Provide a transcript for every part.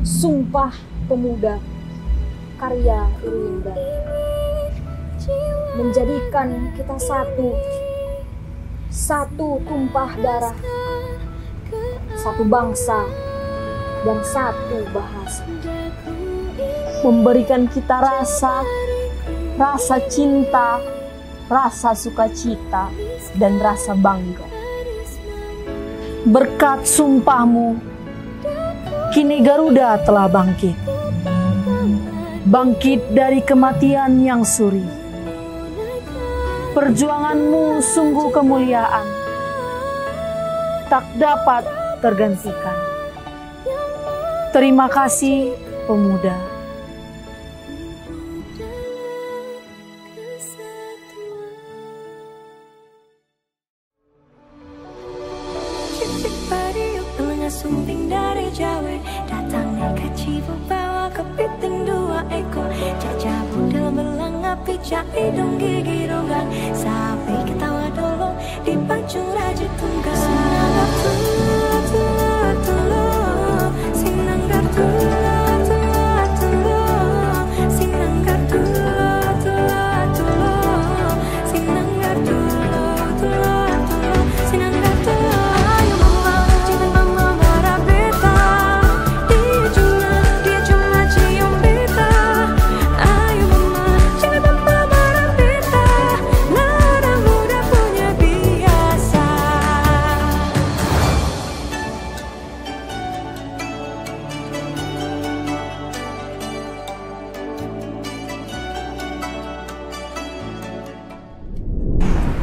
Sumpah Pemuda karya Irwinda menjadikan kita satu tumpah darah, satu bangsa dan satu bahasa, memberikan kita rasa cinta, rasa sukacita, dan rasa bangga. Berkat sumpahmu, kini Garuda telah bangkit dari kematian yang suri. Perjuanganmu sungguh kemuliaan, tak dapat tergantikan. Terima kasih, pemuda. Sumping dari Jawa datangnya kacibu bawa kepiting dua ekor, cacah budel belang api cak hidung gigi ronggang, sapi ketawa dolong dipacu raja tunggal. Sinanggap tulu sinanggap tulu sinanggap tulu sinanggap tulu.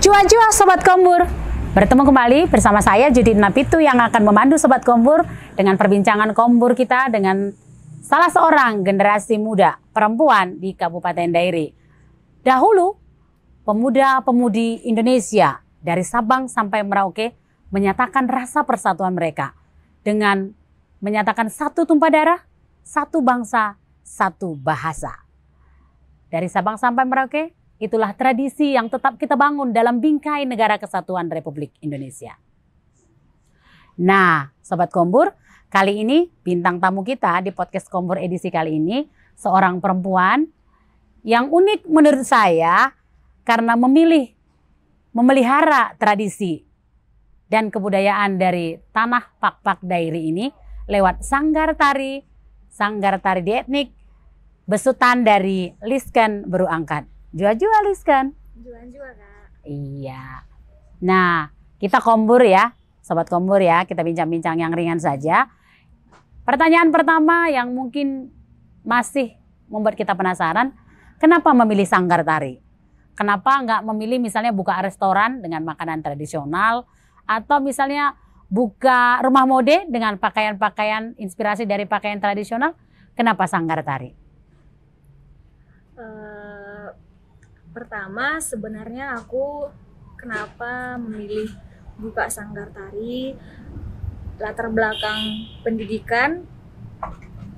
Cuan-cuan Sobat Kombur, bertemu kembali bersama saya Judith Napitu yang akan memandu Sobat Kombur dengan perbincangan Kombur kita dengan salah seorang generasi muda perempuan di Kabupaten Dairi. Dahulu, pemuda-pemudi Indonesia dari Sabang sampai Merauke menyatakan rasa persatuan mereka dengan menyatakan satu tumpah darah, satu bangsa, satu bahasa. Dari Sabang sampai Merauke, itulah tradisi yang tetap kita bangun dalam bingkai Negara Kesatuan Republik Indonesia. Nah, Sobat Kombur, kali ini bintang tamu kita di podcast Kombur edisi kali ini seorang perempuan yang unik menurut saya karena memelihara tradisi dan kebudayaan dari tanah Pak-Pak Dairi ini lewat sanggar tari dietnik, besutan dari Lisken Beruangkat. Jua-jua Lisken. Jua-jua Kak. Iya. Nah, kita Kombur ya, Sobat Kombur ya, kita bincang-bincang yang ringan saja. Pertanyaan pertama yang mungkin masih membuat kita penasaran, kenapa memilih sanggar tari? Kenapa nggak memilih misalnya buka restoran dengan makanan tradisional, atau misalnya buka rumah mode dengan pakaian-pakaian inspirasi dari pakaian tradisional? Kenapa sanggar tari? Pertama, sebenarnya aku kenapa memilih buka sanggar tari, latar belakang pendidikan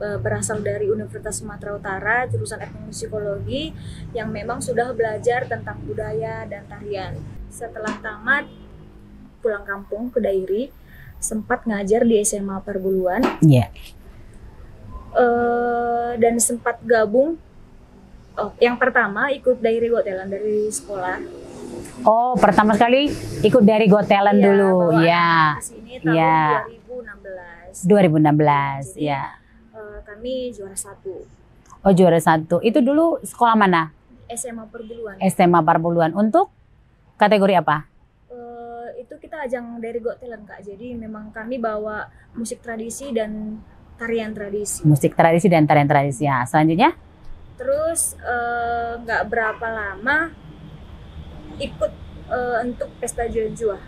berasal dari Universitas Sumatera Utara, jurusan etnomusikologi yang memang sudah belajar tentang budaya dan tarian. Setelah tamat, pulang kampung ke Dairi, sempat ngajar di SMA Parbuluan. Iya. Dan sempat gabung. Yang pertama ikut Dairi Got Talent dari sekolah. Oh, pertama sekali ikut dari Got Talent dulu. Iya. Kesini tahun 2016. 2016, ya. Kami juara 1. Oh, juara 1. Itu dulu sekolah mana? SMA Parbuluan. SMA Parbuluan. Untuk kategori apa? Itu kita ajang Dairi Got Talent, Kak. Jadi memang kami bawa musik tradisi dan tarian tradisi. Musik tradisi dan tarian tradisi. Ya, selanjutnya? Terus nggak berapa lama ikut untuk Pesta Jua-Jua.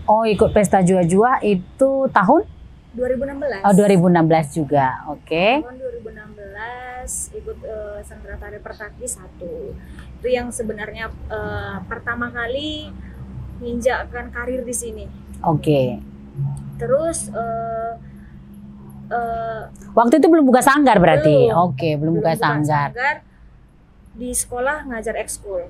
Oh, ikut Pesta Jua-Jua itu tahun? 2016. Oh, 2016 juga. Oke. Tahun 2016 ikut Sanggar Tari Pertaki 1. Itu yang sebenarnya pertama kali menginjakkan karir di sini. Oke. Terus waktu itu belum buka sanggar berarti? Belum. Oke, belum buka sanggar. Di sekolah ngajar ekskul.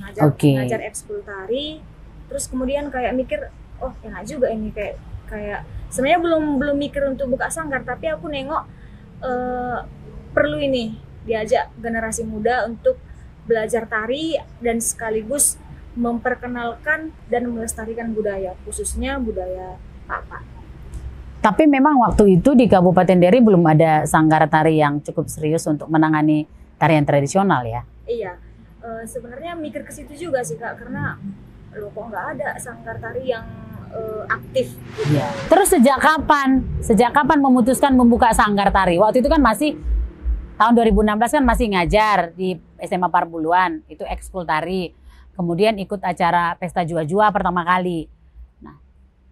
Ngajar ekskul tari. Terus kemudian kayak mikir, oh enak juga ini kayak sebenarnya belum mikir untuk buka sanggar, tapi aku nengok eh, perlu ini diajak generasi muda untuk belajar tari dan sekaligus memperkenalkan dan melestarikan budaya, khususnya budaya Papa. Tapi memang waktu itu di Kabupaten Deri belum ada sanggar tari yang cukup serius untuk menangani tarian tradisional ya? Iya, sebenarnya mikir ke situ juga sih Kak, karena loh kok nggak ada sanggar tari yang aktif. Iya. Terus sejak kapan? Sejak kapan memutuskan membuka sanggar tari? Waktu itu kan masih tahun 2016 kan masih ngajar di SMA Parbuluan, itu ekskul tari. Kemudian ikut acara Pesta Jua-Jua pertama kali. Nah,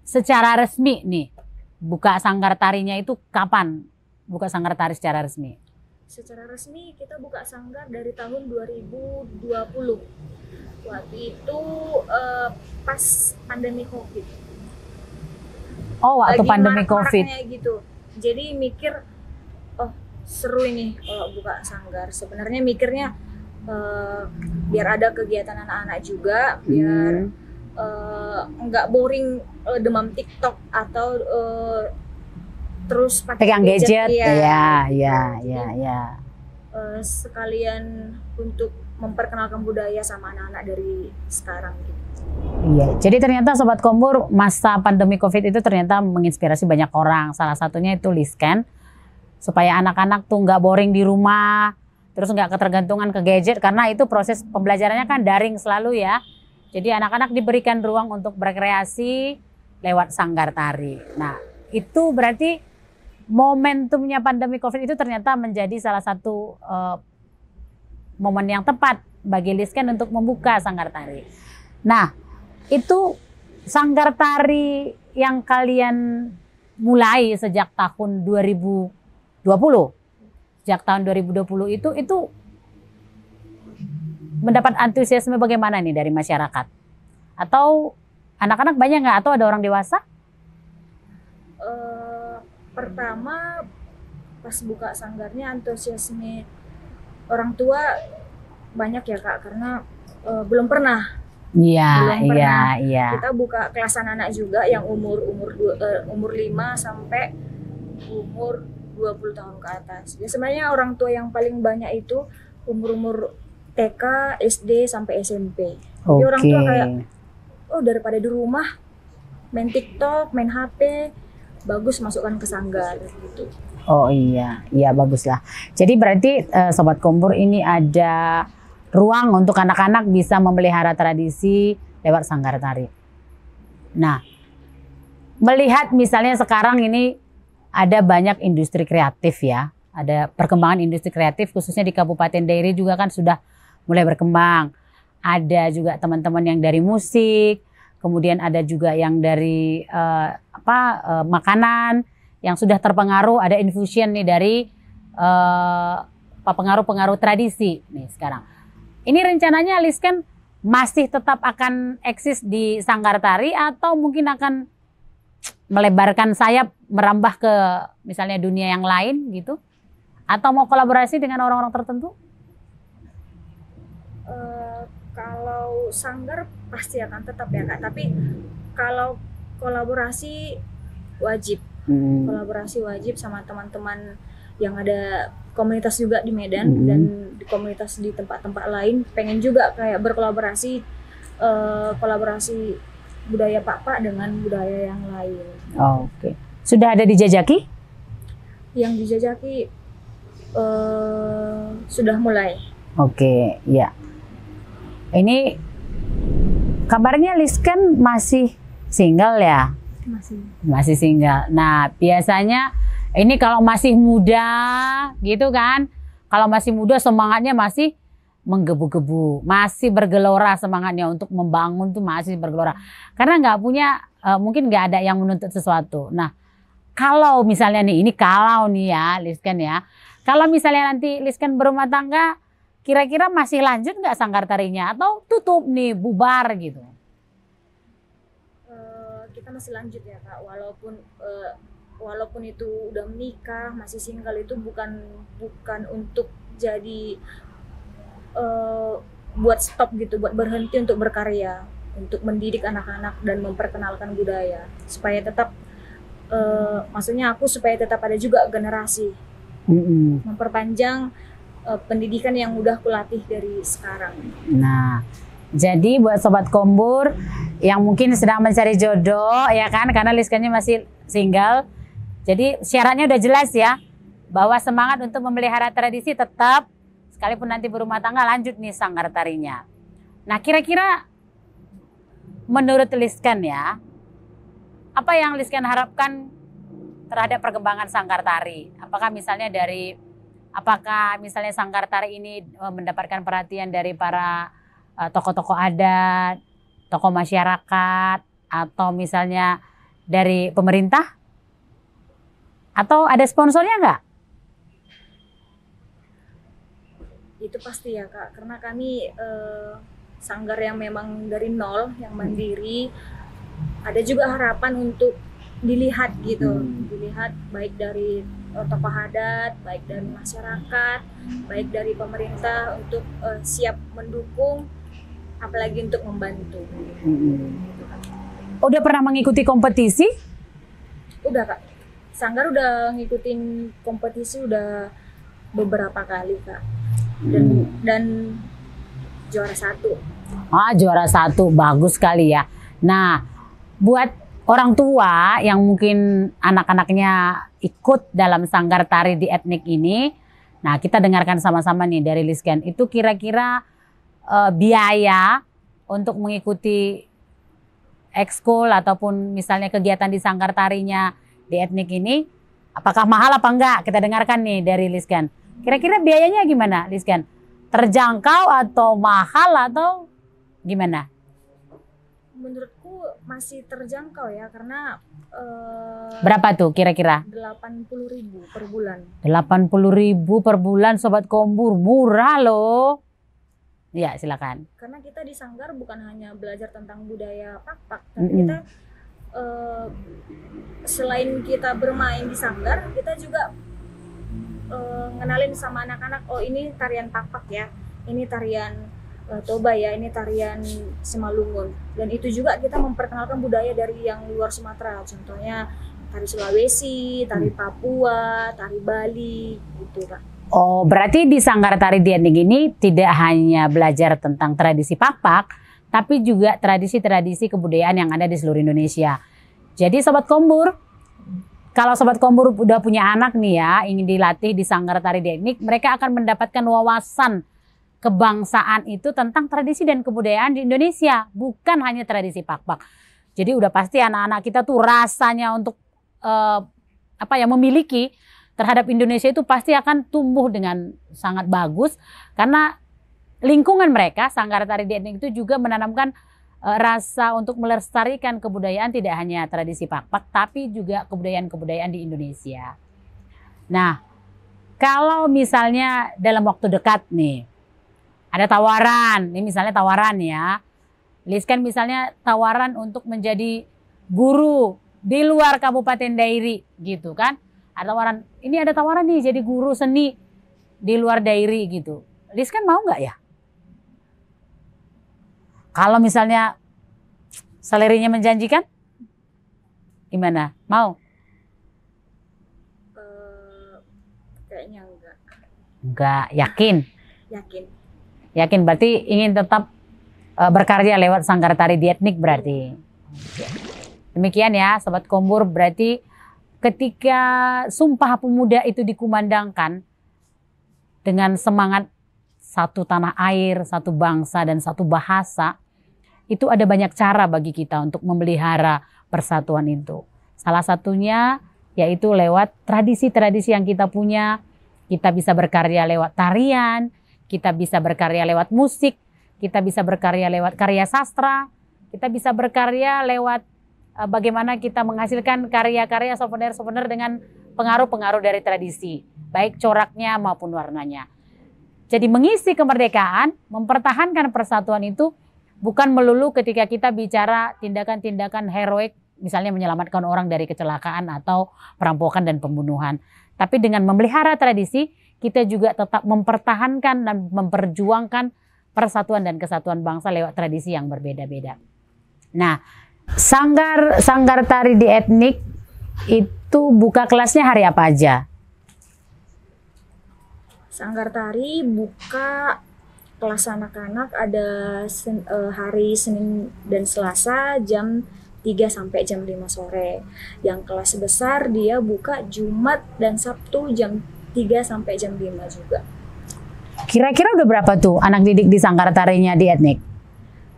secara resmi nih, buka sanggar tarinya itu kapan? Buka sanggar tari secara resmi? Secara resmi kita buka sanggar dari tahun 2020. Waktu itu pas pandemi COVID. Oh, waktu Lagi pandemi COVID. marak-maraknya gitu. Jadi mikir, oh seru ini kalau buka sanggar. Sebenarnya mikirnya biar ada kegiatan anak-anak juga, biar nggak boring demam TikTok atau terus pakai Pegang gadget. ya. Ya. Sekalian untuk memperkenalkan budaya sama anak-anak dari sekarang gitu. Iya, jadi ternyata Sobat Kombur, masa pandemi COVID itu ternyata menginspirasi banyak orang. Salah satunya itu Lisken, supaya anak-anak tuh nggak boring di rumah, terus nggak ketergantungan ke gadget, karena itu proses pembelajarannya kan daring selalu ya. Jadi anak-anak diberikan ruang untuk berkreasi lewat sanggar tari. Nah, itu berarti momentumnya pandemi COVID itu ternyata menjadi salah satu momen yang tepat bagi Lisken untuk membuka sanggar tari. Nah, itu sanggar tari yang kalian mulai sejak tahun 2020. Sejak tahun 2020 itu mendapat antusiasme bagaimana nih dari masyarakat? Atau anak-anak banyak nggak? Atau ada orang dewasa? Pertama pas buka sanggarnya antusiasme orang tua banyak ya Kak, karena belum pernah. Iya. Kita buka kelas anak-anak juga yang umur 5 sampai umur 20 tahun ke atas. Ya sebenarnya orang tua yang paling banyak itu umur TK, SD sampai SMP. Jadi orang tua kayak, oh daripada di rumah main TikTok, main HP, bagus masukkan ke sanggar gitu. Oh iya bagus lah. Jadi berarti Sobat Kombur ini ada ruang untuk anak-anak bisa memelihara tradisi lewat sanggar tari. Nah, melihat misalnya sekarang ini ada banyak industri kreatif ya, ada perkembangan industri kreatif khususnya di Kabupaten Dairi juga kan sudah mulai berkembang. Ada juga teman-teman yang dari musik, kemudian ada juga yang dari makanan yang sudah terpengaruh, ada infusion nih dari pengaruh-pengaruh tradisi nih sekarang. Ini rencananya Lisken masih tetap akan eksis di sanggar tari atau mungkin akan melebarkan sayap merambah ke misalnya dunia yang lain gitu? Atau mau kolaborasi dengan orang-orang tertentu? Kalau sanggar pasti akan tetap ya Kak, tapi kalau kolaborasi wajib. Kolaborasi wajib sama teman-teman yang ada komunitas juga di Medan dan di komunitas di tempat-tempat lain, pengen juga kayak berkolaborasi, kolaborasi budaya Papa dengan budaya yang lain. Oke. Sudah ada dijajaki? Yang dijajaki sudah mulai. Oke, ya. Ini kabarnya Lisken masih single ya? Masih single. Nah, biasanya ini kalau masih muda gitu kan, kalau masih muda semangatnya masih menggebu-gebu, masih bergelora semangatnya untuk membangun tuh masih bergelora. Karena nggak punya, mungkin nggak ada yang menuntut sesuatu. Nah, kalau misalnya nih, ini kalau nih ya Lisken ya, kalau misalnya nanti Lisken berumah tangga, kira-kira masih lanjut nggak sanggar tarinya atau tutup nih, bubar gitu? Kita masih lanjut ya Kak, walaupun itu udah menikah, masih single, itu bukan untuk jadi buat stop gitu, buat berhenti untuk berkarya, untuk mendidik anak-anak dan memperkenalkan budaya supaya tetap maksudnya aku supaya tetap ada juga generasi memperpanjang pendidikan yang udah kulatih dari sekarang. Nah, jadi buat Sobat Kombur yang mungkin sedang mencari jodoh ya kan, karena Liskannya masih single. Jadi syaratnya udah jelas ya, bahwa semangat untuk memelihara tradisi tetap, sekalipun nanti berumah tangga lanjut nih sanggar tarinya. Nah, kira-kira menurut Liskan ya, apa yang Liskan harapkan terhadap perkembangan sanggar tari? Apakah misalnya sanggar tari ini mendapatkan perhatian dari para tokoh-tokoh adat, tokoh masyarakat, atau misalnya dari pemerintah? Atau ada sponsornya nggak? Itu pasti ya Kak, karena kami sanggar yang memang dari nol, yang mandiri. Ada juga harapan untuk dilihat gitu, dilihat baik dari tokoh adat, baik dari masyarakat, baik dari pemerintah untuk siap mendukung, apalagi untuk membantu. Udah pernah mengikuti kompetisi? Udah Kak, sanggar udah ngikutin kompetisi udah beberapa kali Kak, dan juara 1. Juara 1, bagus sekali ya. Nah, buat orang tua yang mungkin anak-anaknya ikut dalam sanggar tari di etnik ini, nah kita dengarkan sama-sama nih dari Liskan. Itu kira-kira biaya untuk mengikuti ekskul ataupun misalnya kegiatan di sanggar tarinya di etnik ini, apakah mahal apa enggak? Kita dengarkan nih dari Liskan. Kira-kira biayanya gimana Liskan? Terjangkau atau mahal atau gimana? Menurutku masih terjangkau ya, karena berapa tuh kira-kira? 80.000 per bulan. 80.000 per bulan Sobat Kombur, murah loh. Ya silakan. Karena kita di sanggar bukan hanya belajar tentang budaya Pakpak, tapi kita selain kita bermain di sanggar, kita juga ngenalin sama anak-anak, oh ini tarian Pakpak ya, ini tarian Toba ya, ini tarian Simalungun. Dan itu juga kita memperkenalkan budaya dari yang luar Sumatera, contohnya tari Sulawesi, tari Papua, tari Bali, gitu Kak. Oh, berarti di sanggar tari di etnik ini tidak hanya belajar tentang tradisi Pakpak, tapi juga tradisi-tradisi kebudayaan yang ada di seluruh Indonesia. Jadi Sobat Kombur, kalau Sobat Kombur udah punya anak nih ya, ingin dilatih di sanggar tari di etnik, mereka akan mendapatkan wawasan kebangsaan itu tentang tradisi dan kebudayaan di Indonesia, bukan hanya tradisi Pakpak. Jadi udah pasti anak-anak kita tuh rasanya untuk memiliki terhadap Indonesia itu pasti akan tumbuh dengan sangat bagus, karena lingkungan mereka sanggar tari di etnik itu juga menanamkan rasa untuk melestarikan kebudayaan, tidak hanya tradisi Pakpak tapi juga kebudayaan-kebudayaan di Indonesia. Nah, kalau misalnya dalam waktu dekat nih ada tawaran, ini misalnya tawaran ya, Liskan misalnya tawaran untuk menjadi guru di luar Kabupaten Dairi gitu kan. Ada tawaran, ini ada tawaran nih jadi guru seni di luar Dairi gitu. Liskan mau nggak ya? Kalau misalnya salarinya menjanjikan, gimana? Mau? Kayaknya enggak. Enggak, yakin? Yakin. Yakin, berarti ingin tetap berkarya lewat sanggar tari di etnik berarti. Demikian ya Sobat Kombur, berarti ketika Sumpah Pemuda itu dikumandangkan dengan semangat satu tanah air, satu bangsa dan satu bahasa, itu ada banyak cara bagi kita untuk memelihara persatuan itu. Salah satunya yaitu lewat tradisi-tradisi yang kita punya. Kita bisa berkarya lewat tarian, kita bisa berkarya lewat musik, kita bisa berkarya lewat karya sastra, kita bisa berkarya lewat bagaimana kita menghasilkan karya-karya souvenir-souvenir dengan pengaruh-pengaruh dari tradisi, baik coraknya maupun warnanya. Jadi mengisi kemerdekaan, mempertahankan persatuan itu bukan melulu ketika kita bicara tindakan-tindakan heroik, misalnya menyelamatkan orang dari kecelakaan atau perampokan dan pembunuhan. Tapi dengan memelihara tradisi, kita juga tetap mempertahankan dan memperjuangkan persatuan dan kesatuan bangsa lewat tradisi yang berbeda-beda. Nah, sanggar tari di etnik itu buka kelasnya hari apa aja? Sanggar Tari buka kelas anak-anak ada hari Senin dan Selasa jam 3 sampai jam 5 sore. Yang kelas besar dia buka Jumat dan Sabtu jam 3 sampai jam 5 juga. Kira-kira udah berapa tuh anak didik di Sanggar Tarinya di Etnik?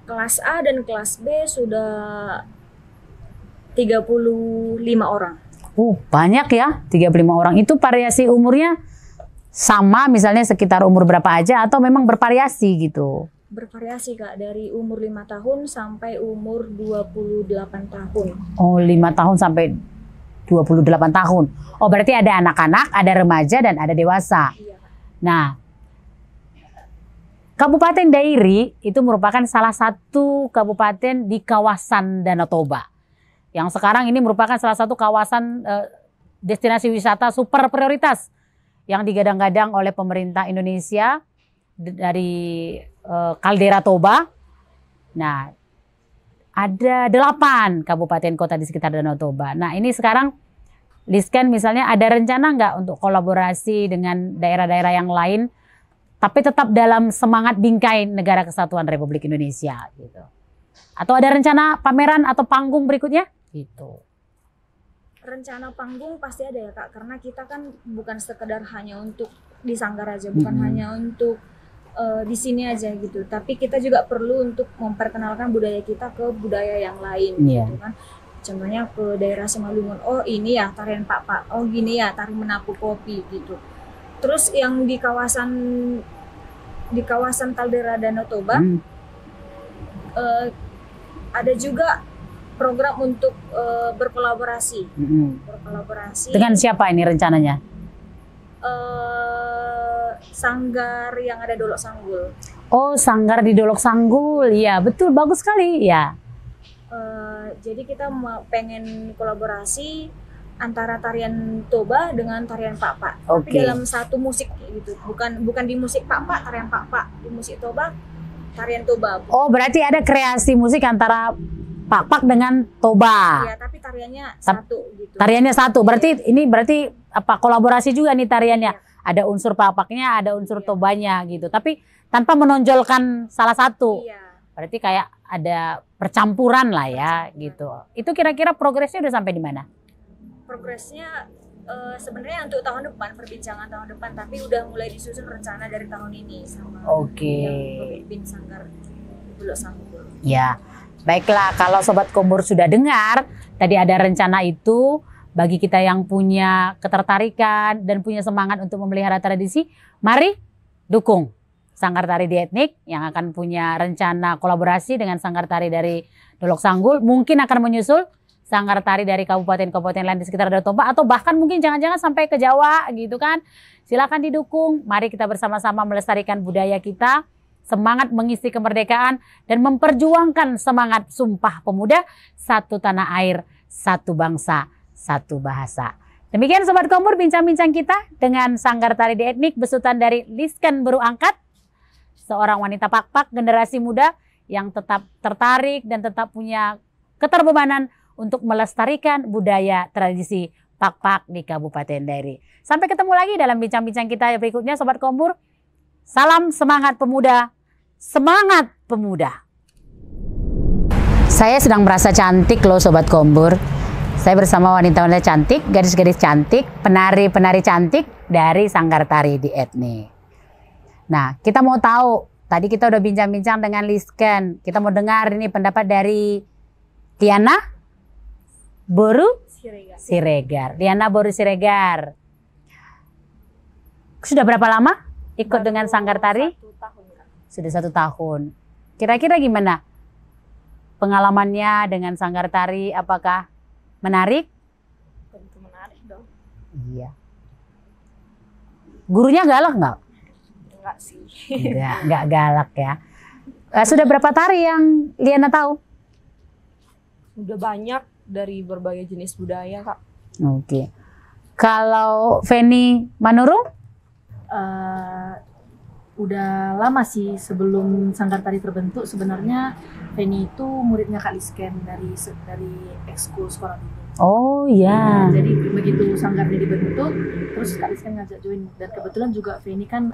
Kelas A dan kelas B sudah 35 orang. Banyak ya, 35 orang. Itu variasi umurnya sama misalnya sekitar umur berapa aja atau memang bervariasi gitu? Bervariasi Kak, dari umur 5 tahun sampai umur 28 tahun. Oh, 5 tahun sampai 28 tahun. Oh, berarti ada anak-anak, ada remaja dan ada dewasa. Iya, Kak. Nah, Kabupaten Dairi itu merupakan salah satu kabupaten di kawasan Danau Toba. Yang sekarang ini merupakan salah satu kawasan destinasi wisata super prioritas yang digadang-gadang oleh pemerintah Indonesia dari Kaldera Toba. Nah, ada 8 kabupaten kota di sekitar Danau Toba. Nah, ini sekarang Lisken misalnya ada rencana nggak untuk kolaborasi dengan daerah-daerah yang lain, tapi tetap dalam semangat bingkai Negara Kesatuan Republik Indonesia gitu. Atau ada rencana pameran atau panggung berikutnya? Gitu. Rencana panggung pasti ada ya Kak, karena kita kan bukan sekedar hanya untuk di Sanggar aja, bukan hanya untuk di sini aja gitu, tapi kita juga perlu untuk memperkenalkan budaya kita ke budaya yang lain gitu kan. Contohnya ke daerah Simalungun, oh ini ya tarian Pak, oh gini ya tari menapu kopi gitu. Terus yang di kawasan Kaldera Danau Toba ada juga program untuk berkolaborasi. Berkolaborasi. Dengan siapa ini rencananya? Sanggar yang ada Dolok Sanggul. Oh, sanggar di Dolok Sanggul. Ya, betul, bagus sekali. Ya. Jadi kita pengen kolaborasi antara tarian Toba dengan tarian Pak. Tapi dalam satu musik gitu. Bukan di musik Pak, tarian Pak. Di musik Toba, tarian Toba. Oh, berarti ada kreasi musik antara Pak dengan Toba. Iya, tapi tariannya satu gitu. Tariannya satu. Berarti ini apa kolaborasi juga nih tariannya. Iya. Ada unsur Paknya, ada unsur Tobanya gitu. Tapi tanpa menonjolkan salah satu. Iya. Berarti kayak ada percampuran lah ya gitu. Itu kira-kira progresnya udah sampai di mana? Progresnya sebenarnya untuk tahun depan, perbincangan tahun depan, tapi udah mulai disusun rencana dari tahun ini sama yang pemimpin Sanggar Dolok Sanggul. Ya. Baiklah, kalau Sobat Kombur sudah dengar, tadi ada rencana itu, bagi kita yang punya ketertarikan dan punya semangat untuk memelihara tradisi, mari dukung Sanggar Tari di Etnik yang akan punya rencana kolaborasi dengan Sanggar Tari dari Dolok Sanggul, mungkin akan menyusul Sanggar Tari dari kabupaten-kabupaten lain di sekitar Danau Toba, atau bahkan mungkin jangan-jangan sampai ke Jawa gitu kan. Silakan didukung, mari kita bersama-sama melestarikan budaya kita, semangat mengisi kemerdekaan dan memperjuangkan semangat Sumpah Pemuda, satu tanah air, satu bangsa, satu bahasa. Demikian Sobat Kombur bincang-bincang kita dengan Sanggar Tari di Etnik besutan dari Lisken Beru Angkat, seorang wanita Pak generasi muda yang tetap tertarik dan tetap punya keterbebanan untuk melestarikan budaya tradisi Pak di Kabupaten Dairi. Sampai ketemu lagi dalam bincang-bincang kita berikutnya Sobat Kombur. Salam semangat pemuda, semangat pemuda. Saya sedang merasa cantik loh Sobat Kombur. Saya bersama wanita-wanita cantik, gadis-gadis cantik, penari-penari cantik dari Sanggar Tari di Etnik. Nah, kita mau tahu, tadi kita udah bincang-bincang dengan Lisken. Kita mau dengar ini pendapat dari Liana Boru Siregar. Liana Boru Siregar. Sudah berapa lama ikut dengan Sanggar Tari? 1 tahun. Sudah 1 tahun. Kira-kira gimana pengalamannya dengan Sanggar Tari? Apakah menarik? Tentu menarik dong. Iya. Gurunya galak nggak? Enggak sih. Nggak galak ya. Sudah berapa tari yang Liana tahu? Udah banyak dari berbagai jenis budaya, Kak. Oke. Kalau Feni Manurung? Udah lama sih sebelum Sanggar Tari terbentuk. Sebenarnya Feni itu muridnya Kak Lisken dari ekskul sekolah dulu. Oh iya. Jadi begitu sanggarnya dibentuk, terus Kak Rizkan ngajak join, dan kebetulan juga Feni kan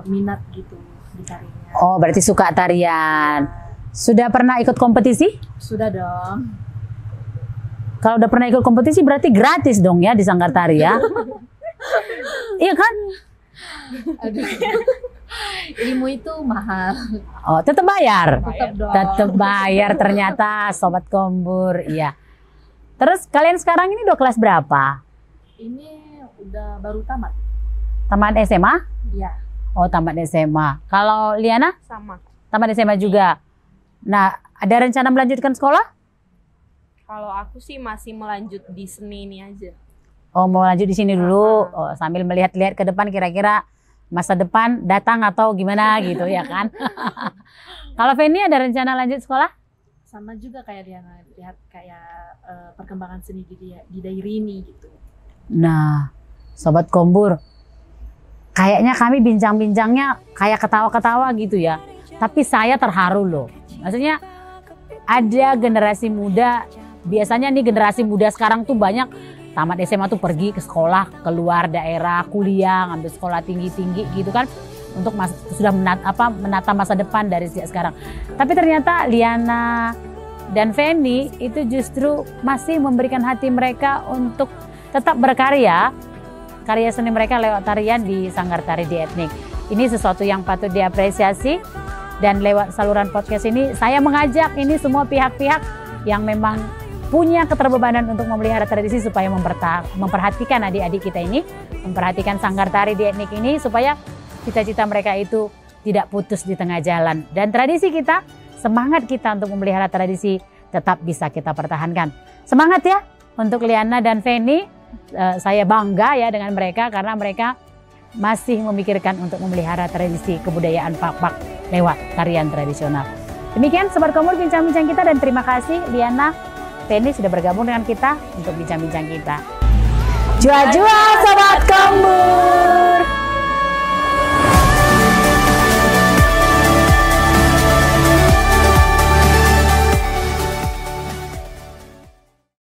minat gitu di tarinya. Oh berarti suka tarian. Sudah pernah ikut kompetisi? Sudah dong. Kalau udah pernah ikut kompetisi berarti gratis dong ya di Sanggar Tari ya? Iya kan? Aduh. Ilmu itu mahal. Oh tetap bayar? Tetap dong. Tetap bayar ternyata Sobat Kombur. Iya. Terus kalian sekarang ini udah kelas berapa? Ini udah baru tamat. Tamat SMA? Iya. Oh tamat SMA. Kalau Liana? Sama. Tamat SMA juga. Nah ada rencana melanjutkan sekolah? Kalau aku sih masih melanjut di seni ini aja. Oh mau lanjut di sini dulu, oh, sambil melihat-lihat ke depan kira-kira masa depan datang atau gimana gitu ya kan? Kalau Feni ada rencana lanjut sekolah? Sama juga kayak Diana, lihat kayak perkembangan seni di daerah ini gitu. Nah, Sobat Kombur, kayaknya kami bincang-bincangnya kayak ketawa-ketawa gitu ya. Tapi saya terharu loh. Maksudnya ada generasi muda, biasanya nih generasi muda sekarang tuh banyak tamat SMA tuh pergi ke sekolah, keluar daerah, kuliah, ngambil sekolah tinggi-tinggi gitu kan. Untuk sudah menata masa depan dari sejak sekarang. Tapi ternyata Liana dan Feni itu justru masih memberikan hati mereka untuk tetap berkarya. Karya seni mereka lewat tarian di Sanggar Tari di Etnik. Ini sesuatu yang patut diapresiasi. Dan lewat saluran podcast ini saya mengajak ini semua pihak-pihak yang memang punya keterbebanan untuk memelihara tradisi supaya memperhatikan adik-adik kita ini, memperhatikan Sanggar Tari di Etnik ini supaya cita-cita mereka itu tidak putus di tengah jalan. Dan tradisi kita, semangat kita untuk memelihara tradisi tetap bisa kita pertahankan. Semangat ya untuk Liana dan Feni, saya bangga ya dengan mereka karena mereka masih memikirkan untuk memelihara tradisi kebudayaan Pak-Pak lewat tarian tradisional. Demikian Sobat Kombur bincang-bincang kita dan terima kasih Liana, Feni sudah bergabung dengan kita untuk bincang-bincang kita. Jua-jua Sobat Kombur!